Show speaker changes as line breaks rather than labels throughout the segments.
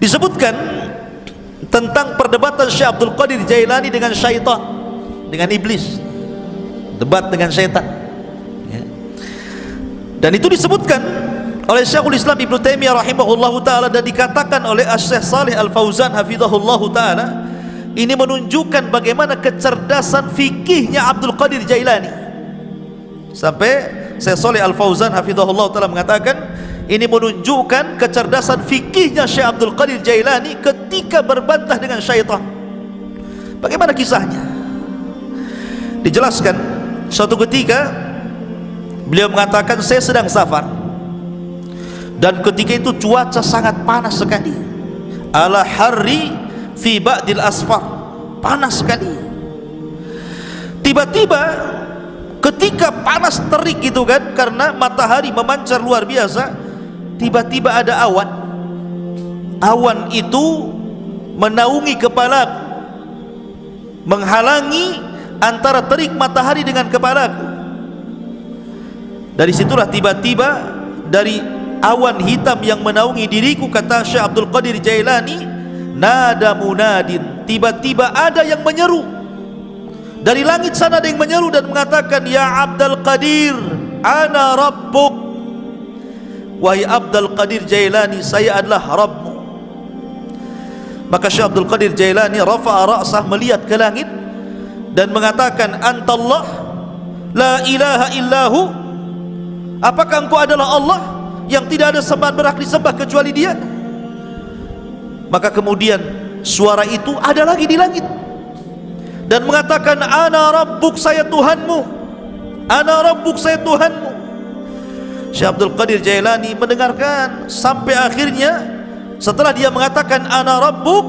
Disebutkan tentang perdebatan Syekh Abdul Qadir Jailani dengan syaitan, dengan iblis, debat dengan syaitan, ya. Dan itu disebutkan oleh Syekhul Islam Ibnu Taimiyah rahimahullahu taala, dan dikatakan oleh Syekh Shalih Al Fauzan hafizahullahu taala, ini menunjukkan bagaimana kecerdasan fikihnya Abdul Qadir Jailani. Sampai Syekh Shalih Al Fauzan hafizahullahu taala mengatakan, ini menunjukkan kecerdasan fikihnya Syekh Abdul Qadir Jailani ketika berbantah dengan syaitan. Bagaimana kisahnya? Dijelaskan, suatu ketika beliau mengatakan, saya sedang safar, dan ketika itu cuaca sangat panas sekali, ala harri fi ba'dil asfar, panas sekali. Tiba-tiba ketika panas terik gitu kan, karena matahari memancar luar biasa, tiba-tiba ada awan. Awan itu menaungi kepalaku, menghalangi antara terik matahari dengan kepalaku. Dari situlah tiba-tiba dari awan hitam yang menaungi diriku, kata Syekh Abdul Qadir Jailani, nada munadin, tiba-tiba ada yang menyeru dari langit sana, ada yang menyeru dan mengatakan, ya Abdul Qadir, ana rabbuk, wahai Abdul Qadir Jailani, saya adalah Rabbmu. Maka Syekh Abdul Qadir Jailani rafa'a ra'sah, melihat ke langit dan mengatakan, antallah la ilaha illahu, apakah engkau adalah Allah yang tidak ada sembahan berhak disembah kecuali Dia? Maka kemudian suara itu ada lagi di langit dan mengatakan, ana rabbuk, saya Tuhanmu, ana rabbuk, saya Tuhanmu. Syekh Abdul Qadir Jailani mendengarkan sampai akhirnya, setelah dia mengatakan ana rabbuk,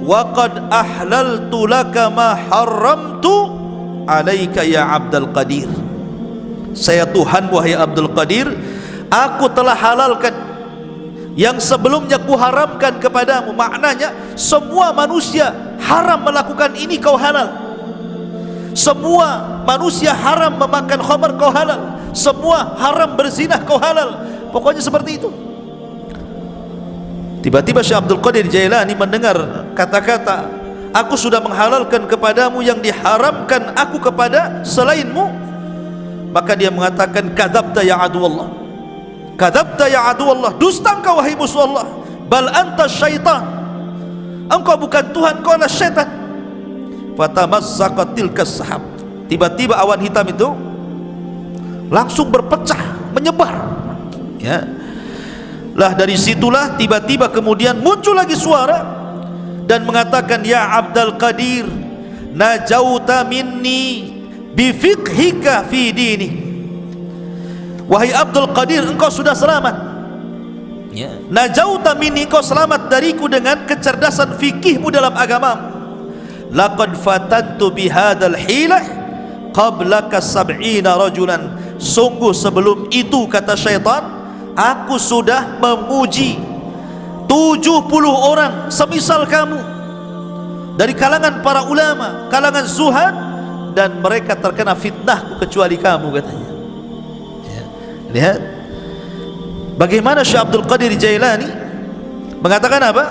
wa qad ahlaltu laka ma haramtu alaika ya Abdul Qadir, saya Tuhan wahai Abdul Qadir, aku telah halalkan yang sebelumnya kuharamkan kepadamu. Maknanya semua manusia haram melakukan ini, kau halal. Semua manusia haram memakan khamar, kau halal. Semua haram berzinah, kau halal. Pokoknya seperti itu. Tiba-tiba Syekh Abdul Qadir Jailani mendengar kata-kata, aku sudah menghalalkan kepadamu yang diharamkan aku kepada selainmu. Maka dia mengatakan, kadzabta ya aduwallah, kadzabta ya aduwallah, dusta engkau wahai musuh Allah, bal anta syaitan, engkau bukan Tuhan, kau adalah syaitan. Fatamazzaqat tilkas sahab, tiba-tiba awan hitam itu langsung berpecah, menyebar, ya. Lah dari situlah tiba-tiba kemudian muncul lagi suara dan mengatakan, ya Abdul Qadir, najauta minni bifiqhika fi dini, wahai Abdul Qadir, engkau sudah selamat, ya. Najauta minni, engkau selamat dariku dengan kecerdasan fikihmu dalam agamamu. Laqad fatantu bihadzal hilah qablaka sab'ina rajulan, sungguh sebelum itu, kata syaitan, aku sudah memuji 70 orang semisal kamu dari kalangan para ulama, kalangan zuhad, dan mereka terkena fitnahku kecuali kamu, katanya, ya. Lihat bagaimana Syekh Abdul Qadir Jailani mengatakan apa?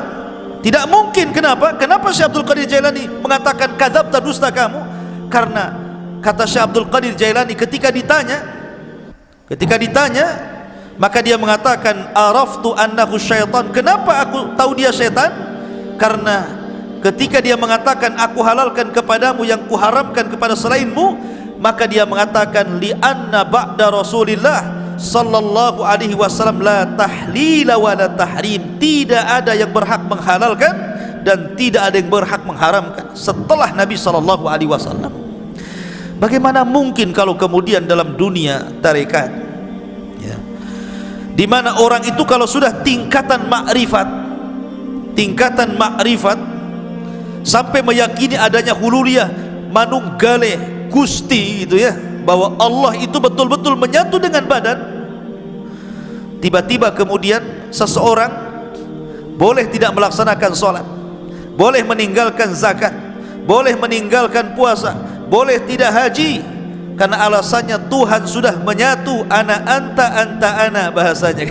Tidak mungkin. Kenapa? Kenapa Syekh Abdul Qadir Jailani mengatakan kadzabta, dusta kamu? Karena kata Syekh Abdul Qadir Jailani, ketika ditanya, maka dia mengatakan, araftu annahu syaitan, kenapa aku tahu dia syaitan? Karena ketika dia mengatakan, aku halalkan kepadamu yang kuharamkan kepada selainmu, maka dia mengatakan, li anna ba'da Rasulillah sallallahu alaihi wasallam la tahlila wa la tahrim, tidak ada yang berhak menghalalkan dan tidak ada yang berhak mengharamkan setelah Nabi sallallahu alaihi wasallam. Bagaimana mungkin kalau kemudian dalam dunia tarekat, ya, di mana orang itu kalau sudah tingkatan makrifat sampai meyakini adanya hululiyah, manunggaleh gusti, gitu ya, bahwa Allah itu betul-betul menyatu dengan badan, tiba-tiba kemudian seseorang boleh tidak melaksanakan sholat, boleh meninggalkan zakat, boleh meninggalkan puasa, boleh tidak haji, karena alasannya Tuhan sudah menyatu, ana anta anta ana, bahasanya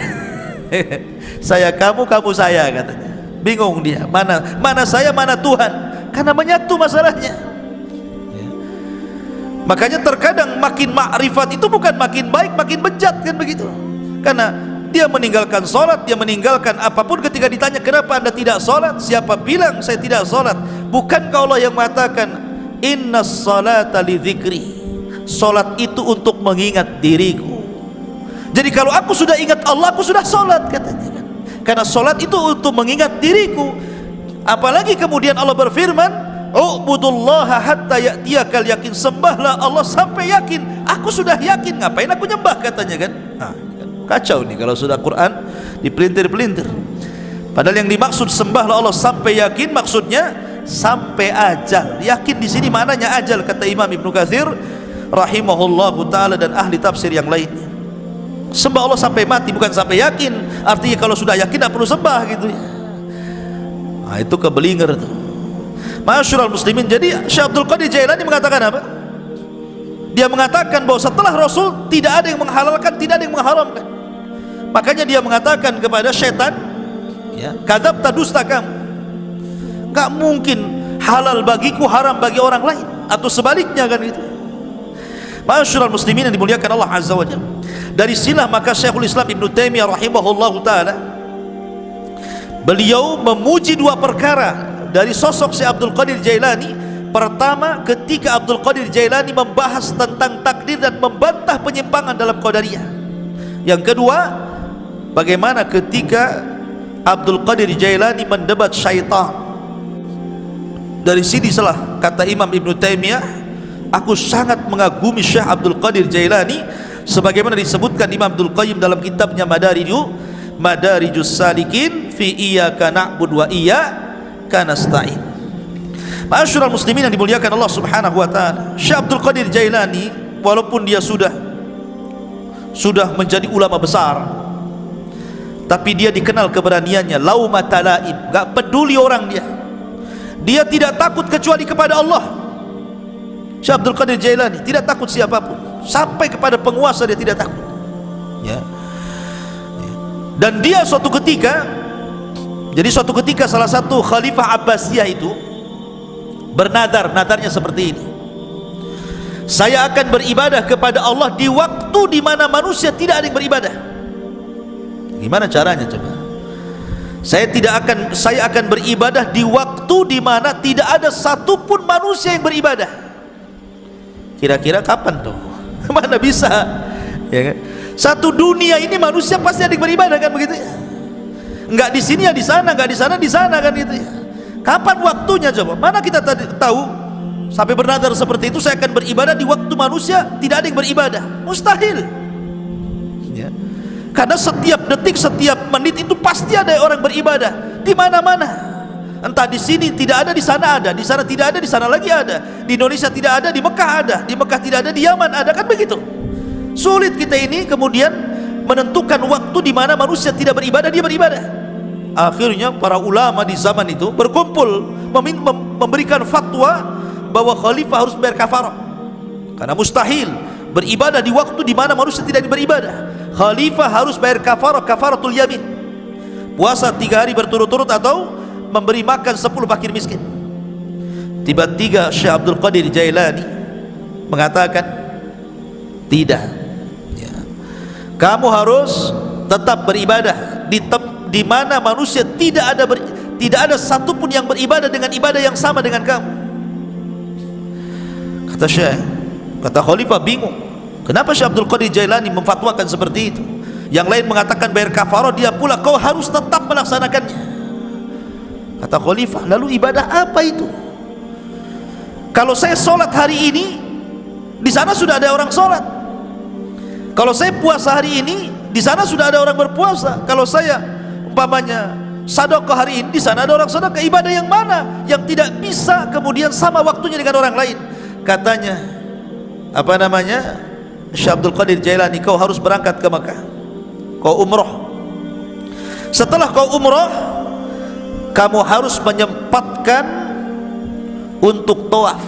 saya kamu, kamu saya, katanya. Bingung dia, mana saya, mana Tuhan, karena menyatu masalahnya. Ya. Makanya terkadang makin makrifat itu bukan makin baik, makin bejat, kan begitu. Karena dia meninggalkan sholat, dia meninggalkan apapun. Ketika ditanya kenapa anda tidak sholat, siapa bilang saya tidak sholat? Bukankah Allah yang mengatakan inna sholata li dzikri, sholat itu untuk mengingat diriku. Jadi kalau aku sudah ingat Allah, aku sudah sholat, katanya kan. Karena sholat itu untuk mengingat diriku. Apalagi kemudian Allah berfirman, u'budullaha hatta ya'tiyakal yakin, sembahlah Allah sampai yakin. Aku sudah yakin, ngapain aku nyembah, katanya kan. Nah, kacau nih kalau sudah Quran dipelintir-pelintir. Padahal yang dimaksud sembahlah Allah sampai yakin, maksudnya sampai ajal. Yakin di sini maknanya ajal, kata Imam Ibnu Katsir rahimahullahu taala dan ahli tafsir yang lainnya. Sembah Allah sampai mati, bukan sampai yakin. Artinya kalau sudah yakin tidak perlu sembah, gitu ya. Nah, itu kebelinger tuh. Masyarul muslimin. Jadi Syekh Abdul Qadir Jailani mengatakan apa? Dia mengatakan bahwa setelah Rasul tidak ada yang menghalalkan, tidak ada yang mengharamkan. Makanya dia mengatakan kepada syaitan, ya, kadzabta, dusta kamu. Enggak mungkin halal bagiku, haram bagi orang lain, atau sebaliknya, kan gitu. Masyarul muslimin yang dimuliakan Allah Azza wa Jalla. Dari sinilah maka Syekhul Islam Ibnu Taimiyah rahimahullahu taala, beliau memuji dua perkara dari sosok Syekh Abdul Qadir Jailani. Pertama, ketika Abdul Qadir Jailani membahas tentang takdir dan membantah penyimpangan dalam Qadariyah. Yang kedua, bagaimana ketika Abdul Qadir Jailani mendebat syaitan. Dari sini salah kata Imam Ibnu Taimiyah, aku sangat mengagumi Syekh Abdul Qadir Jailani, sebagaimana disebutkan Imam Abdul Qayyim dalam kitabnya Madarijus Salikin fi iyyaka na'budu wa iyyaka nasta'in. Ma'asyiral muslimin yang dimuliakan Allah Subhanahu wa taala, Syekh Abdul Qadir Jailani walaupun dia sudah menjadi ulama besar, tapi dia dikenal keberaniannya, laumata laim, enggak peduli orang dia. Dia tidak takut kecuali kepada Allah. Syekh Abdul Qadir Jailani tidak takut siapapun, sampai kepada penguasa dia tidak takut, ya. Dan dia suatu ketika salah satu Khalifah Abbasiyah itu bernadar, nadarnya seperti ini: saya akan beribadah kepada Allah di waktu di mana manusia tidak ada yang beribadah. Gimana caranya coba? Saya akan beribadah di waktu di mana tidak ada satupun manusia yang beribadah. Kira-kira kapan tuh? Mana bisa, ya kan? Satu dunia ini manusia pasti ada yang beribadah, kan begitu ya? Enggak di sini ya di sana, enggak di sana di sana, kan gitu ya. Kapan waktunya coba? Mana kita tahu sampai bernadar seperti itu, saya akan beribadah di waktu manusia tidak ada yang beribadah. Mustahil, ya. Karena setiap detik, setiap menit itu pasti ada orang beribadah di mana-mana. Entah di sini tidak ada, di sana ada, di sana tidak ada, di sana lagi ada. Di Indonesia tidak ada, di Mekah ada, di Mekah tidak ada, di Yaman ada, kan begitu. Sulit kita ini kemudian menentukan waktu di mana manusia tidak beribadah, dia beribadah. Akhirnya para ulama di zaman itu berkumpul memberikan fatwa bahwa khalifah harus bayar kafarah, karena mustahil beribadah di waktu di mana manusia tidak beribadah. Khalifah harus bayar kafarah, kafaratul yamin, puasa 3 hari berturut-turut atau memberi makan 10 fakir miskin. Tiba-tiba Syekh Abdul Qadir Jailani mengatakan, tidak, ya, kamu harus tetap beribadah di mana manusia tidak ada satupun yang beribadah dengan ibadah yang sama dengan kamu. Kata Khalifah bingung, kenapa Syekh Abdul Qadir Jailani memfatwakan seperti itu? Yang lain mengatakan bayar kafarah, dia pula kau harus tetap melaksanakannya. Kata Khalifah, lalu ibadah apa itu? Kalau saya sholat hari ini, di sana sudah ada orang sholat. Kalau saya puasa hari ini, di sana sudah ada orang berpuasa. Kalau saya umpamanya sedekah hari ini, di sana ada orang sedekah. Ibadah yang mana yang tidak bisa kemudian sama waktunya dengan orang lain? Katanya, Syekh Abdul Qadir Jailani, kau harus berangkat ke Mekah, kau umroh. Setelah kau umroh, kamu harus menyempatkan untuk tawaf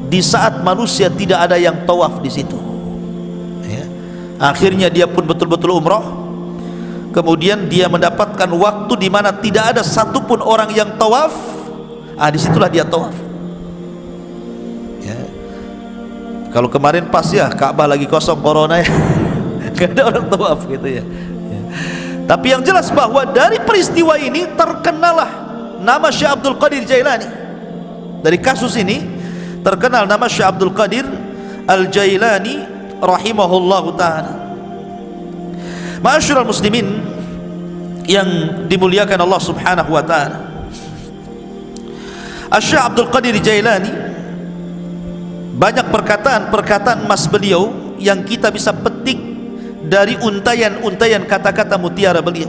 di saat manusia tidak ada yang tawaf di situ, ya. Akhirnya dia pun betul-betul umroh. kemudian dia mendapatkan waktu di mana tidak ada satupun orang yang tawaf, disitulah dia tawaf. Ya. Kalau kemarin pas ya Ka'bah lagi kosong corona ya, nggak ada orang tawaf gitu ya. Ya. Tapi yang jelas bahwa dari peristiwa ini terkenalah nama Syekh Abdul Qadir Jailani. Dari kasus ini terkenal nama Syekh Abdul Qadir Al-Jailani rahimahullahu ta'ala. Ma'asyiral muslimin yang dimuliakan Allah subhanahu wa ta'ala, Syekh Abdul Qadir Jailani banyak perkataan-perkataan emas beliau yang kita bisa petik dari untayan-untayan kata-kata mutiara beliau.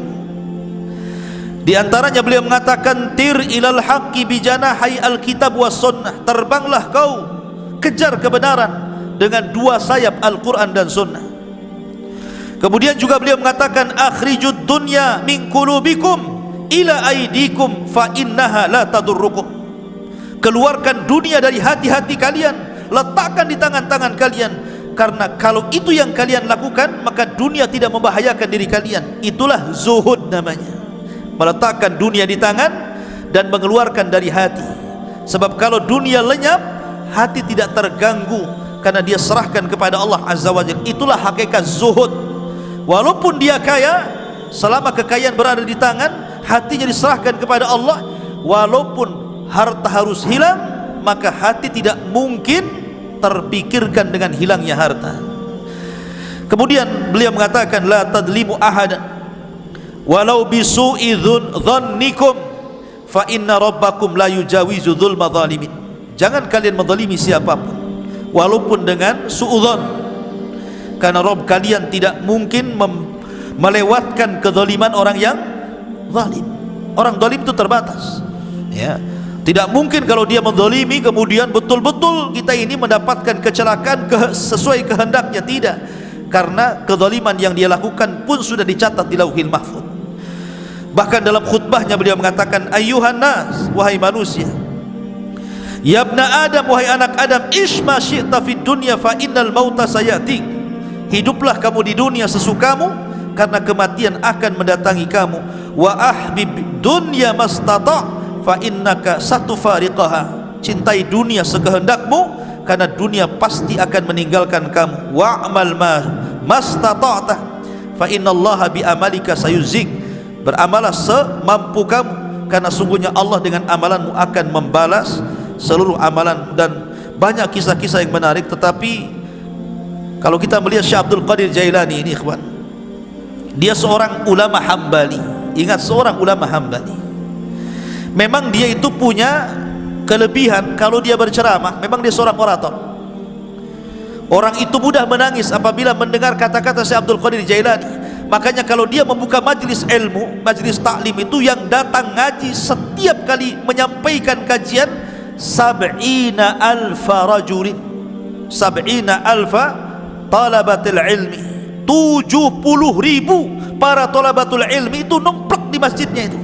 Di antaranya beliau mengatakan, tir ilal haqqi bijanahi alkitab was sunnah, terbanglah kau kejar kebenaran dengan dua sayap Al-Quran dan sunnah. Kemudian juga beliau mengatakan, akhrijud dunya min qulubikum ila aidikum fa innaha la tadurrukum. Keluarkan dunia dari hati-hati kalian, letakkan di tangan-tangan kalian, karena kalau itu yang kalian lakukan maka dunia tidak membahayakan diri kalian. Itulah zuhud namanya, meletakkan dunia di tangan dan mengeluarkan dari hati. Sebab kalau dunia lenyap, hati tidak terganggu karena dia serahkan kepada Allah Azza wa Jalla. Itulah hakikat zuhud. Walaupun dia kaya, selama kekayaan berada di tangan, hatinya diserahkan kepada Allah. Walaupun harta harus hilang, maka hati tidak mungkin terpikirkan dengan hilangnya harta. Kemudian beliau mengatakan, la tadlimu ahadan walau bisu'i dhannikum fa inna rabbakum la yujawizu dzulma zalimin. Jangan kalian menzalimi siapapun walaupun dengan su'udzon, karena Rabb kalian tidak mungkin melewatkan kezaliman orang yang zalim. Orang zalim itu terbatas, ya. Tidak mungkin kalau dia menzalimi kemudian betul-betul kita ini mendapatkan kecelakaan sesuai kehendaknya. Tidak, karena kezaliman yang dia lakukan pun sudah dicatat di Lauhil Mahfuz. Bahkan dalam khutbahnya beliau mengatakan, ayyuhan nas, wahai manusia, ya ibna Adam, wahai anak Adam, ish ma syi'ta fid dunya fa innal mauta sayatik. Hiduplah kamu di dunia sesukamu, karena kematian akan mendatangi kamu. Wa ahbib dunya mastata' fa innaka satufariqaha. Cintai dunia sekehendakmu, karena dunia pasti akan meninggalkan kamu. Wa'mal mastata'ta fa innallaha bi amalika sayuzik. Beramalah semampu kamu, karena sungguhnya Allah dengan amalanmu akan membalas seluruh amalan. Dan banyak kisah-kisah yang menarik. Tetapi kalau kita melihat Syekh Abdul Qadir Jailani ini, ikhwan, dia seorang ulama Hambali. Ingat, seorang ulama Hambali. Memang dia itu punya kelebihan, kalau dia berceramah, memang dia seorang orator. Orang itu mudah menangis apabila mendengar kata-kata Syekh Abdul Qadir Jailani. Makanya kalau dia membuka majlis ilmu, majlis taklim itu, yang datang ngaji setiap kali menyampaikan kajian 70.000 rajulin, 70.000 talabatul ilmi, 70.000 para talabatul ilmi itu nomplok di masjidnya itu.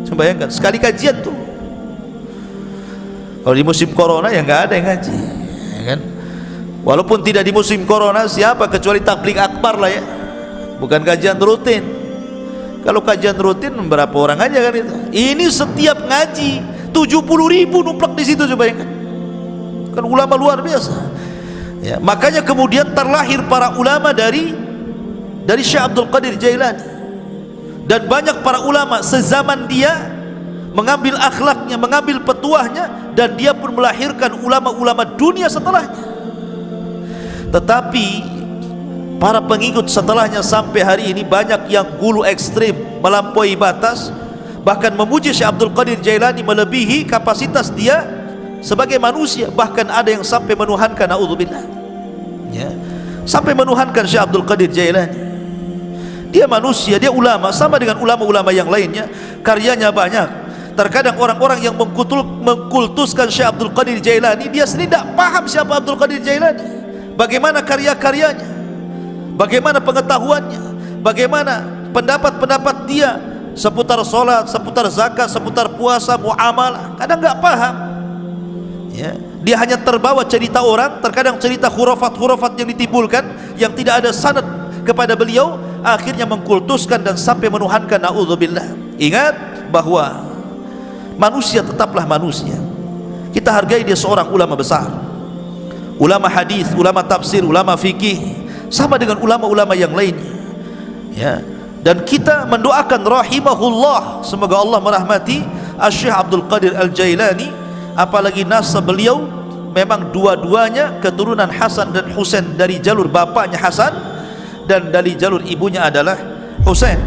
Coba bayangkan, sekali kajian tuh. Kalau di musim corona ya nggak ada yang ngaji, ya kan? Walaupun tidak di musim corona, siapa kecuali tabligh akbar lah ya, bukan kajian rutin. Kalau kajian rutin berapa orang aja kan itu. Ini setiap ngaji 70.000 nomplok di situ, coba bayangkan. Kan ulama luar biasa. Ya, makanya kemudian terlahir para ulama dari Syekh Abdul Qadir Jailani. Dan banyak para ulama sezaman dia mengambil akhlaknya, mengambil petuahnya, dan dia pun melahirkan ulama-ulama dunia setelahnya. Tetapi para pengikut setelahnya sampai hari ini banyak yang gulu ekstrim, melampaui batas, bahkan memuji Syekh Abdul Qadir Jailani melebihi kapasitas dia sebagai manusia. Bahkan ada yang sampai menuhankan, naudzubillah, ya, sampai menuhankan Syekh Abdul Qadir Jailani. Dia manusia, dia ulama, sama dengan ulama-ulama yang lainnya, karyanya banyak. Terkadang orang-orang yang mengkultuskan Syekh Abdul Qadir Jailani, dia sendiri tidak paham siapa Abdul Qadir Jailani, bagaimana karya-karyanya, bagaimana pengetahuannya, bagaimana pendapat-pendapat dia seputar sholat, seputar zakat, seputar puasa, muamalah. Kadang nggak paham, ya. Dia hanya terbawa cerita orang, terkadang cerita khurafat-khurafat yang ditimbulkan, yang tidak ada sanad kepada beliau, akhirnya mengkultuskan dan sampai menuhankan, naudzubillah. Ingat bahwa manusia tetaplah manusia. Kita hargai dia seorang ulama besar, ulama hadis, ulama tafsir, ulama fikih, sama dengan ulama-ulama yang lainnya, ya. Dan kita mendoakan rahimahullah, semoga Allah merahmati Syekh Abdul Qadir Al-Jailani, apalagi nasab beliau memang dua-duanya keturunan Hasan dan Husain, dari jalur bapaknya Hasan dan dari jalur ibunya adalah Husain.